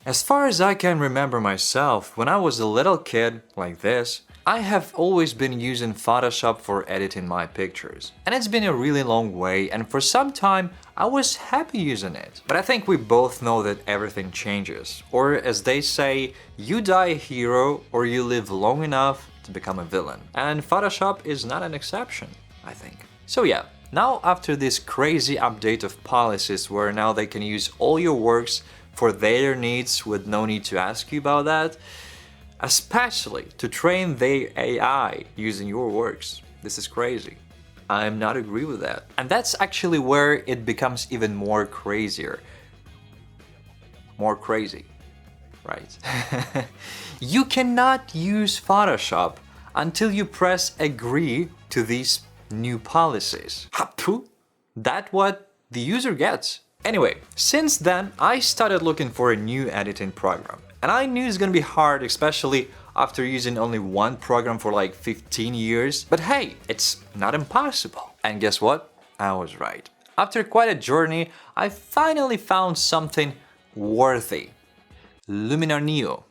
As far as I can remember myself, when I was a little kid like this, I have always been using Photoshop for editing my pictures. And it's been a really long way, and for some time I was happy using it. But I think we both know that everything changes. Or as they say, you die a hero or you live long enough to become a villain. And Photoshop is not an exception, I think. So yeah, now after this crazy update of policies where now they can use all your works for their needs with no need to ask you about that, especially to train their AI using your works. This is crazy. I'm not agree with that. And that's actually where it becomes even more crazier. More crazy, right? You cannot use Photoshop until you press agree to these new policies. That's what the user gets. Anyway, since then I started looking for a new editing program. And I knew it's gonna be hard, especially after using only one program for like 15 years. But hey, it's not impossible. And guess what? I was right. After quite a journey, I finally found something worthy. Luminar Neo.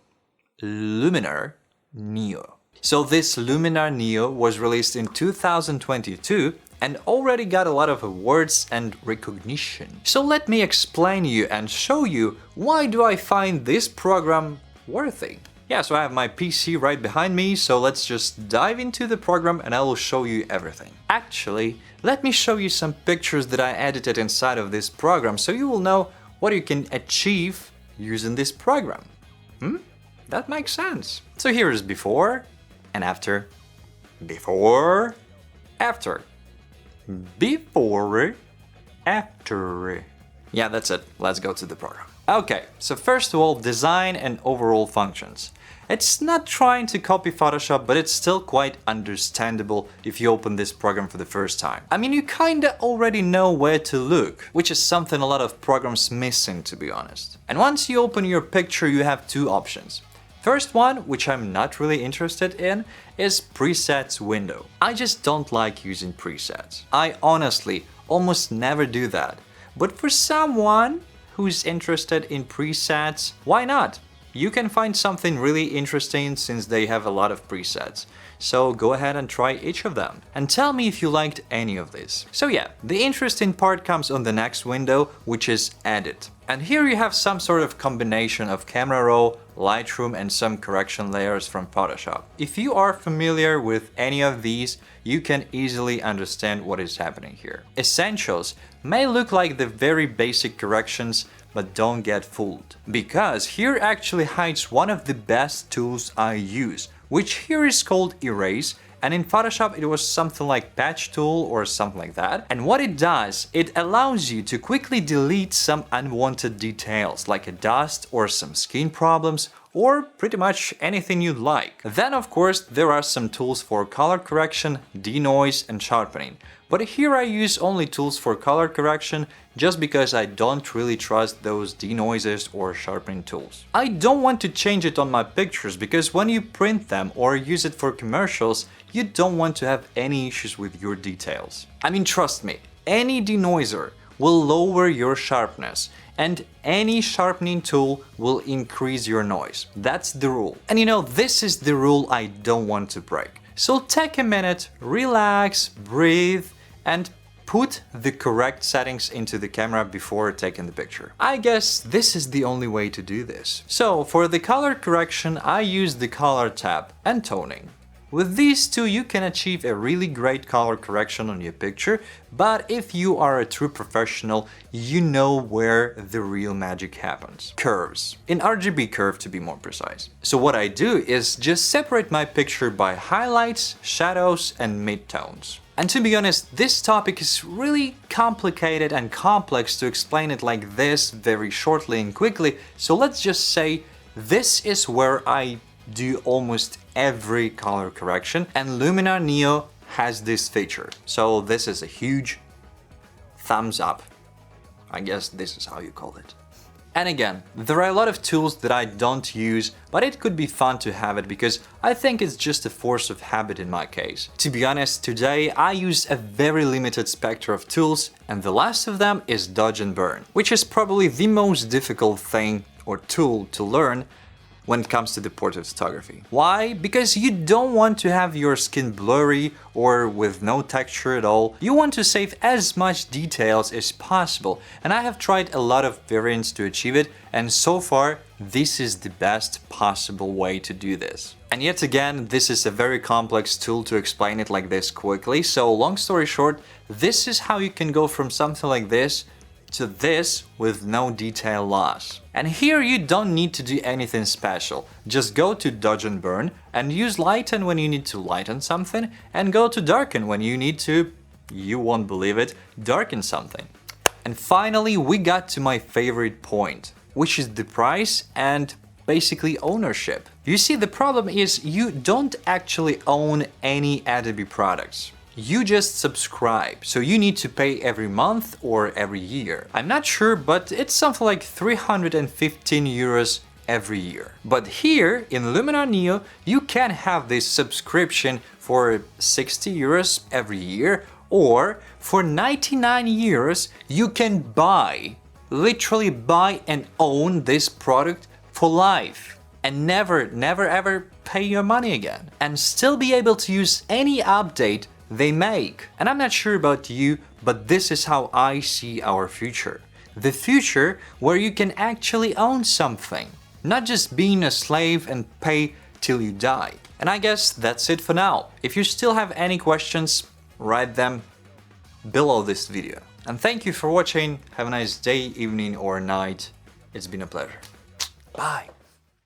Luminar Neo. So this Luminar Neo was released in 2022 and already got a lot of awards and recognition. So let me explain you and show you why do I find this program worthy. Yeah, so I have my PC right behind me, so let's just dive into the program and I will show you everything. Actually, let me show you some pictures that I edited inside of this program so you will know what you can achieve using this program. That makes sense. So here is before and after. Before, after. Before, after. Yeah, that's it. Let's go to the program. Okay, so first of all, design and overall functions. It's not trying to copy Photoshop, but it's still quite understandable if you open this program for the first time. I mean, you kinda already know where to look, which is something a lot of programs missing, to be honest. And once you open your picture, you have two options. First one, which I'm not really interested in, is presets window. I just don't like using presets. I honestly almost never do that. But for someone who's interested in presets, why not? You can find something really interesting since they have a lot of presets. So go ahead and try each of them. And tell me if you liked any of these. So yeah, the interesting part comes on the next window, which is Edit. And here you have some sort of combination of camera raw, Lightroom and some correction layers from Photoshop. If you are familiar with any of these, you can easily understand what is happening here. Essentials may look like the very basic corrections, but don't get fooled. Because here actually hides one of the best tools I use, which here is called Erase, and in Photoshop it was something like Patch Tool or something like that. And what it does, it allows you to quickly delete some unwanted details, like a dust or some skin problems, or pretty much anything you'd like. Then of course there are some tools for color correction, denoise and sharpening. But here I use only tools for color correction just because I don't really trust those denoisers or sharpening tools. I don't want to change it on my pictures because when you print them or use it for commercials, you don't want to have any issues with your details. I mean, trust me, any denoiser will lower your sharpness and any sharpening tool will increase your noise. That's the rule. And you know, this is the rule I don't want to break. So take a minute, relax, breathe, and put the correct settings into the camera before taking the picture. I guess this is the only way to do this. So for the color correction, I use the color tab and toning. With these two, you can achieve a really great color correction on your picture, but if you are a true professional, you know where the real magic happens. Curves. In RGB curve to be more precise. So what I do is just separate my picture by highlights, shadows, and midtones. And to be honest, this topic is really complicated and complex to explain it like this very shortly and quickly, so let's just say this is where I do almost every color correction, and Luminar Neo has this feature. So this is a huge thumbs up. I guess this is how you call it. And again, there are a lot of tools that I don't use, but it could be fun to have it because I think it's just a force of habit in my case. To be honest, today I use a very limited spectrum of tools, and the last of them is dodge and burn, which is probably the most difficult thing or tool to learn when it comes to the portrait photography. Why? Because you don't want to have your skin blurry or with no texture at all. You want to save as much details as possible, and I have tried a lot of variants to achieve it, and so far this is the best possible way to do this. And yet again, this is a very complex tool to explain it like this quickly, so long story short, this is how you can go from something like this to this with no detail loss. And here you don't need to do anything special. Just go to dodge and burn and use lighten when you need to lighten something, and go to darken when you need to, you won't believe it, darken something. And finally we got to my favorite point, which is the price and basically ownership. You see, the problem is you don't actually own any Adobe products. You just subscribe, so you need to pay every month or every year. I'm not sure, but it's something like 315 euros every year. But here in Luminar Neo, you can have this subscription for 60 euros every year, or for 99 euros you can buy, literally buy and own this product for life and never ever pay your money again, and still be able to use any update they make. And I'm not sure about you, but this is how I see our future. The future where you can actually own something, not just being a slave and pay till you die. And I guess that's it for now. If you still have any questions, write them below this video. And thank you for watching. Have a nice day, evening or night. It's been a pleasure. Bye.